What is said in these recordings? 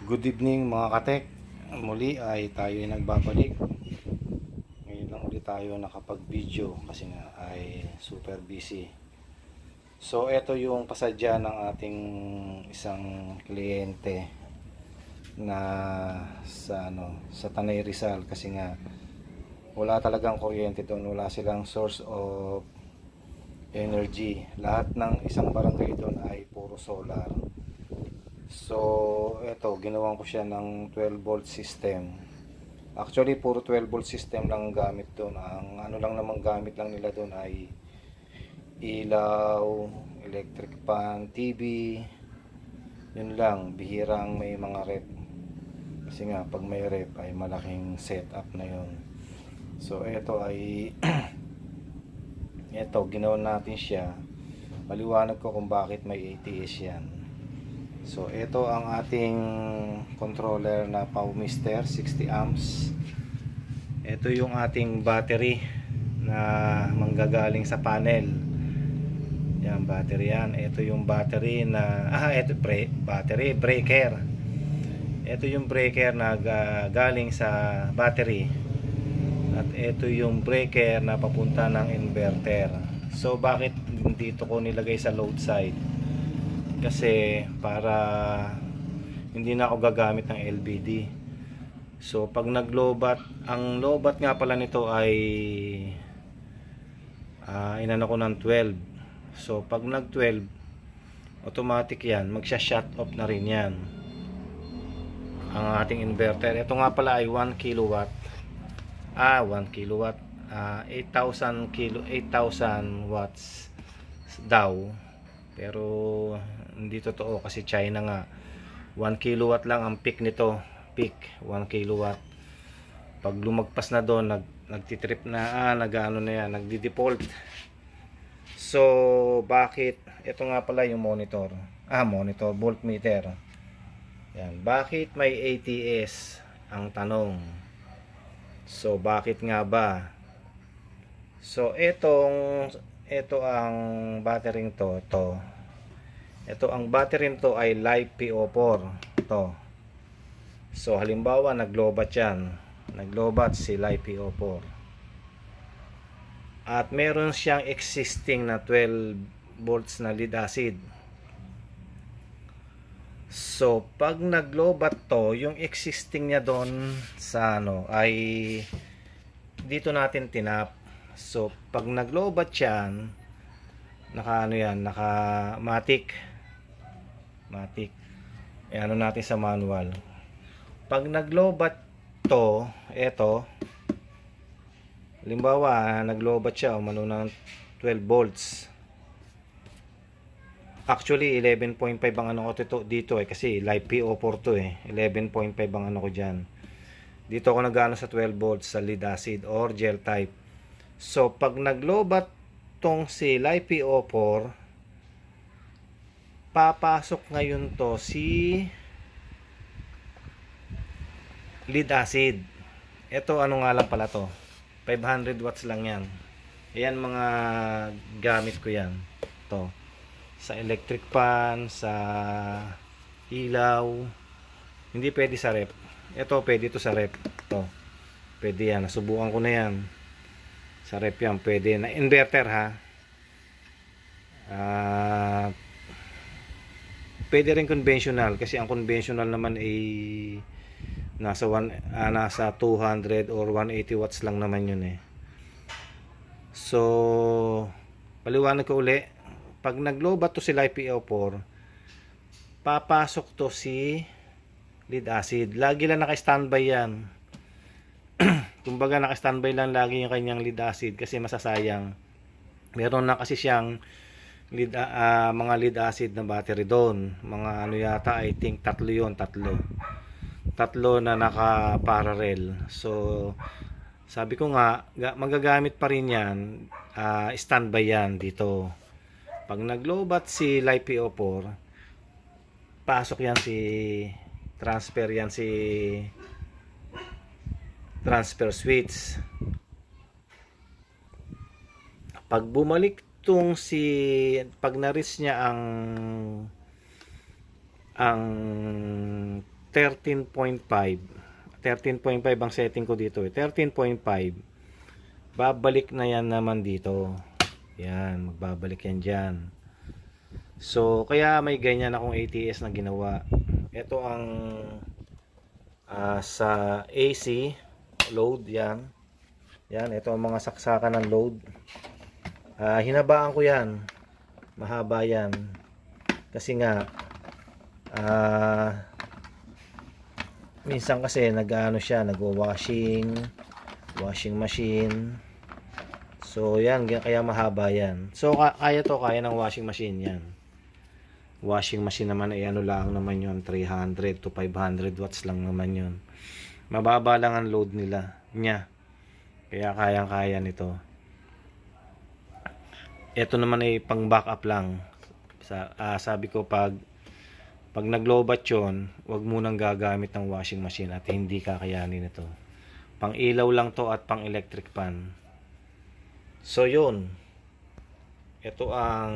Good evening mga katek. Muli ay tayo ay nagbabalik. Ngayon lang ulit tayo nakapag-video kasi nga ay super busy. So ito yung pasadya ng ating isang kliyente na sa Tanay Rizal kasi nga wala talagang kuryente doon, wala silang source of energy. Lahat ng isang barangay doon ay puro solar. So, eto, ginawan ko siya ng 12 volt system. Actually, puro 12 volt system lang gamit doon. Ang ano lang naman gamit lang nila doon ay ilaw, electric fan, TV. Yun lang, bihirang may mga rep. Kasi nga, pag may rep ay malaking setup na yun. So, eto ay eto, ginawa natin siya. Maliwanag ko kung bakit may ATS yan. So ito ang ating controller na Powmister 60 amps. Ito yung ating battery na manggagaling sa panel. Yan, battery yan. Ito yung battery na ito battery breaker. Ito yung breaker na galing sa battery. At ito yung breaker na papunta ng inverter. So bakit dito ko nilagay sa load side? Kasi para hindi na ako gagamit ng LBD. So pag naglobat, ang lobat nga pala nito ay inano ko ng 12. So pag nag 12 automatic yan, magsha-shut off na rin yan ang ating inverter. Ito nga pala ay 1 kilowatt 1 kilowatt 8,000 watts daw, pero hindi totoo kasi China nga. 1 kilowatt lang ang peak nito, peak 1 kilowatt. Pag lumagpas na doon, nagtitrip na nag-ano na yan, nagdi-default. So bakit ito nga pala yung monitor monitor voltmeter yan, bakit may ATS ang tanong. So bakit nga ba? So ito ang battery ito ang battery nito ay LiPo4 ito. So halimbawa naglobat yan, naglobat si LiPo4 at meron siyang existing na 12 volts na lead acid. So pag naglobat to, yung existing niya doon sa ay dito natin tinap. So pag naglobat yan, naka matic. Ano natin sa manual. Pag naglobat to, eto halimbawa naglobat siya umano ng 12 volts. Actually 11.5 ang ano ko dito kasi LiPo4 to 11.5 ang ano ko dyan. Dito ako nagano sa 12 volts sa lead acid or gel type. So pag naglobat tong si LiPo4, papasok ngayon to si lead acid. Ito ano nga lang pala to, 500 watts lang yan. Ayan mga gamit ko yan to, sa electric fan, sa ilaw. Hindi pwede sa rep. Ito pwede to sa rep to, pwede yan, nasubukan ko na yan sa rep yan, pwede na inverter pwede rin conventional kasi ang conventional naman ay nasa 200 or 180 watts lang naman yun So paliwanag ko uli, pag naglobat to si LiPo4, papasok to si lead acid. Lagi lang naka-standby yan. Kumbaga naka-standby lang lagi yung kanyang lead acid kasi masasayang. Meron na kasi siyang mga lead acid na battery doon. Mga ano yata, I think tatlo na naka-parallel. So sabi ko nga, magagamit pa rin yan, standby yan dito. Pag naglobat si LiPo4, pasok yan transfer switch. Pag bumalik pag na-reach niya ang 13.5. 13.5 ang setting ko dito eh. 13.5. Babalik na yan naman dito. Yan, magbabalik yan dyan. So, kaya may ganyan akong ATS na ginawa. Ito ang sa AC load yan. Yan, ito ang mga saksakan ng load. Hinabaan ko yan. Mahaba yan. Kasi nga minsan kasi nag-ano siya, nagwa-washing machine. So yan, kaya mahaba yan. So kaya ng washing machine yan. Washing machine naman ay ano lang naman yun, 300 to 500 watts lang naman yun. Mababa lang ang load niya. Kaya kayang-kaya nito. Ito naman ay pang backup lang. Sabi ko pag nag-lobat yun, wag munang gagamit ng washing machine at hindi kakayanin ito. Pang ilaw lang to at pang electric pan. So yun. Ito ang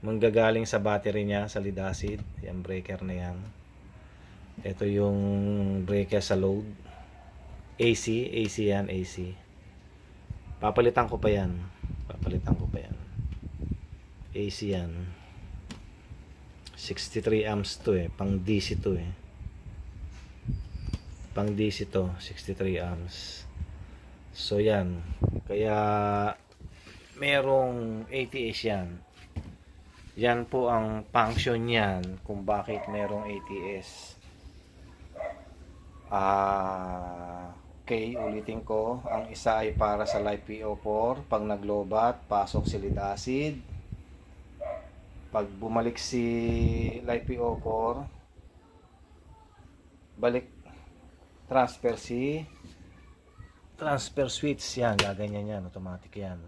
manggagaling sa battery niya, sa lead acid. Yan, breaker na yan. Ito yung breaker sa load. AC yan, AC. Papalitan ko pa yan. AC yan. 63 amps to eh, pang DC to eh. Pang DC to, 63 amps. So yan, kaya merong ATS yan. Yan po ang function yan kung bakit merong ATS. Okay, ulitin ko. Ang isa ay para sa live PO4. Pag naglobat, pasok si lead acid. Pag bumalik si live PO4, balik transfer switch yan, gaganyan yan, automatic yan.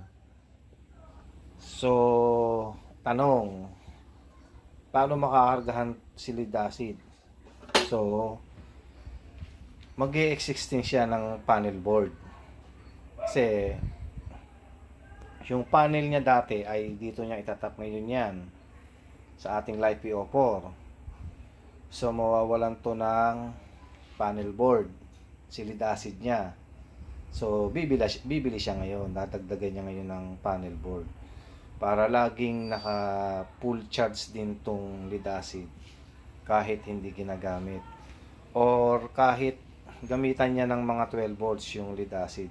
So tanong, paano makakargahan si lead acid? So mag-e-extend siya ng panel board, kasi yung panel niya dati ay dito niya itatap ngayon yan sa ating live PO4. So mawawalan to ng panel board, si lead acid niya. So bibili siya ngayon, dadagdagan niya ngayon ng panel board para laging naka full charge din tong lead acid kahit hindi ginagamit, or kahit gamitan niya ng mga 12 volts yung lead acid.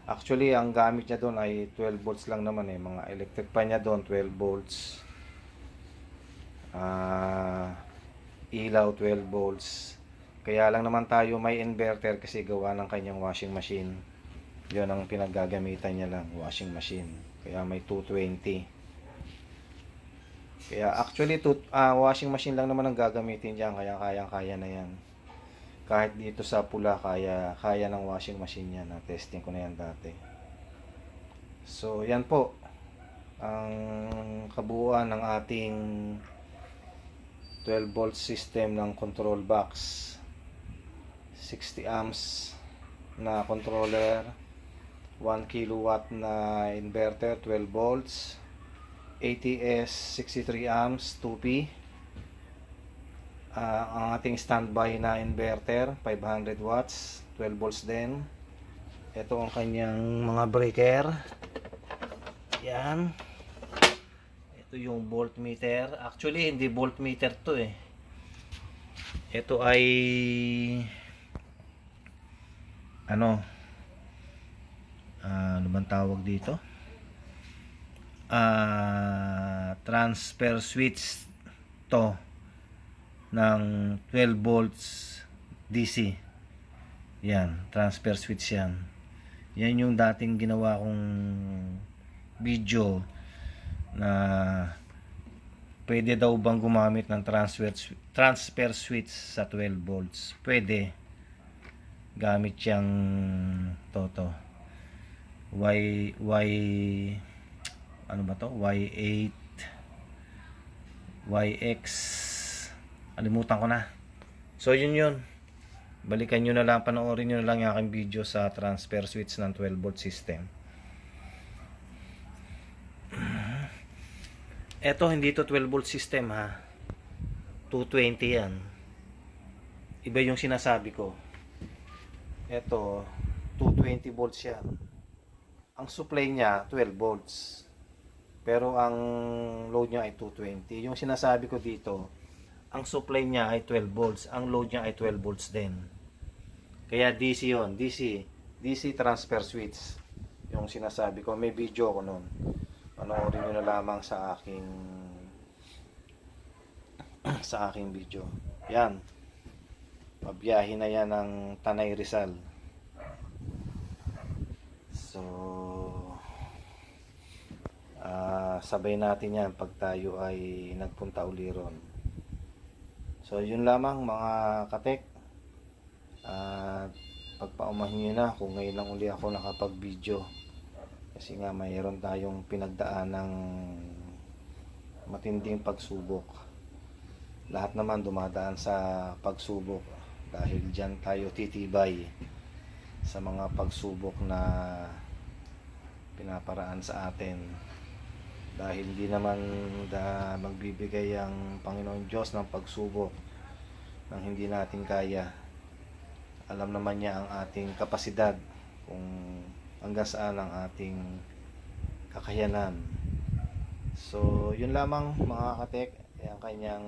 Actually ang gamit niya doon ay 12 volts lang naman eh, mga electric pa niya doon 12 volts, ilaw 12 volts. Kaya lang naman tayo may inverter kasi gawa ng kanyang washing machine. Yun ang pinaggagamitan niya lang, washing machine. Kaya may 220. Kaya actually washing machine lang naman ang gagamitin diyan, kaya kaya na yan. Kahit dito sa pula kaya ng washing machine yan. Testing ko na yan dati. So yan po ang kabuuan ng ating 12 volt system ng control box. 60 amps na controller, 1 kilowatt na inverter 12 volts, ATS 63 amps 2P, ang ating standby na inverter 500 watts 12 volts din. Ito ang kanyang mga breaker, yan. Ito yung voltmeter. Actually hindi voltmeter to eh, ito ay ano bang tawag dito, transfer switch to ng 12 volts DC. Yan, transfer switch yan. Yan yung dating ginawa kong video na pwede daw bang gumamit ng transfer switch sa 12 volts. Pwede gamit yang toto ano ba to, Y8 YX, alimutan ko na. So yun, balikan nyo na lang, panoorin nyo na lang yung aking video sa transfer switch ng 12 volt system. Eto hindi to 12 volt system ha, 220 yan. iba yung sinasabi ko. Ito 220 volts yan. Ang supply niya 12 volts. Pero ang load niya ay 220. Yung sinasabi ko dito, ang supply niya ay 12 volts, ang load niya ay 12 volts din. Kaya DC yon, DC transfer switch. Yung sinasabi ko, may video ko noon. Panoorin niyo na lamang sa aking video. Yan. Pabiyahe na yan ng Tanay Rizal. So sabay natin yan pag tayo ay nagpunta uli ron. So yun lamang mga katek. Pagpaumahin nyo na kung ngayon lang uli ako nakapag video, kasi nga mayroon tayong pinagdaan ng matinding pagsubok. Lahat naman dumadaan sa pagsubok, dahil dyan tayo titibay sa mga pagsubok na pinaparaan sa atin. Dahil hindi naman magbibigay ang Panginoon Diyos ng pagsubok nang hindi natin kaya. Alam naman niya ang ating kapasidad, kung hanggang saan ang ating kakayanan. So yun lamang mga katek, ang kanyang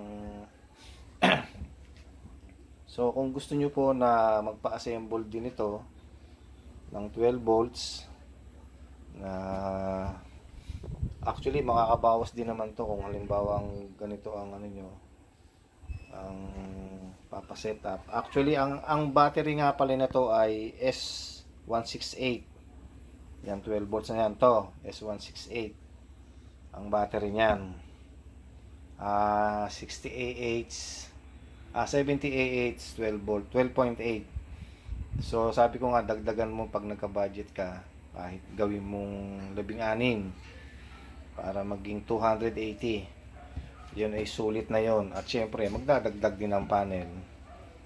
so kung gusto nyo po na magpa-assemble din ito ng 12 volts na actually makakabawas din naman to kung halimbawa ang ganito ang ano nyo, ang papaset up. Actually ang battery nga pala nito ay S168. Yan, 12 volts na yan to, S168 ang battery niyan. 60 Ah 70 AH 12 volt, 12.8. So sabi ko nga, dagdagan mo pag nagka-budget ka, kahit gawin mong 16 para maging 280. Yun ay sulit na yon. At syempre magdadagdag din ng panel.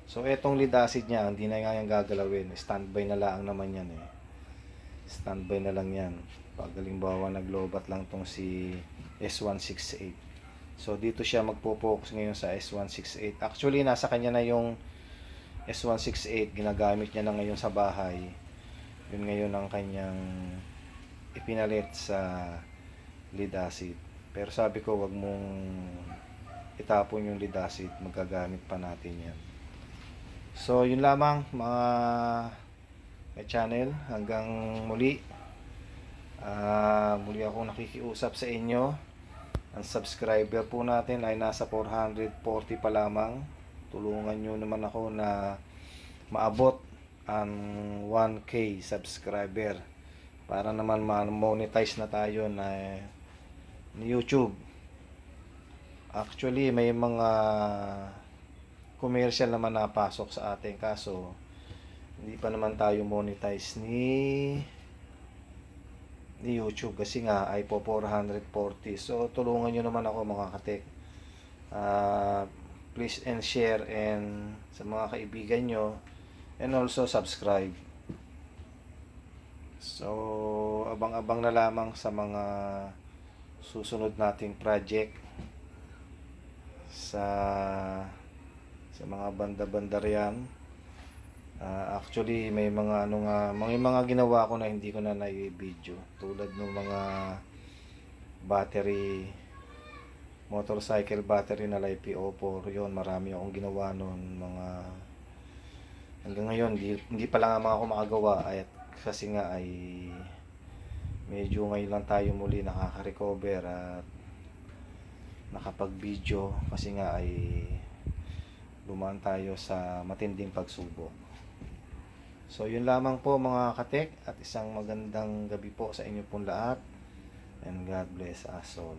So etong lead acid niya, hindi na nga yung gagalawin, standby na lang naman yan eh. Standby na lang yan pag halimbawa naglobat lang tong si S168. So dito siya magpo-focus ngayon sa S168. Actually nasa kanya na yung S168, ginagamit niya na ngayon sa bahay. Yun ngayon ang kanyang ipinalit sa lead acid. Pero sabi ko, wag mong itapon yung lead acid, magagamit pa natin yan. So yun lamang mga channel, hanggang muli. Muli ako nakikiusap sa inyo. Ang subscriber po natin ay nasa 440 pa lamang. Tulungan nyo naman ako na maabot ang 1K subscriber para naman ma-monetize na tayo na YouTube. Actually may mga commercial naman napasok sa atin, kaso hindi pa naman tayo monetize ni YouTube kasi nga ay po 440. So tulungan nyo naman ako mga katek. Please and share and sa mga kaibigan nyo, and also subscribe. So abang-abang na lamang sa mga susunod nating project sa mga banda-banda riyan. Actually may mga may mga ginawa ko na hindi ko na na-video, tulad ng mga battery, motorcycle battery na LiPo4. Yun, marami akong ginawa noon, mga hanggang ngayon hindi pa lang ako makagawa, ay kasi nga ay medyo ngayon lang tayo muli nakaka-recover at nakapag-video, kasi nga ay dumaan tayo sa matinding pagsubok. So yun lamang po mga katek, at isang magandang gabi po sa inyo pong lahat, and God bless us all.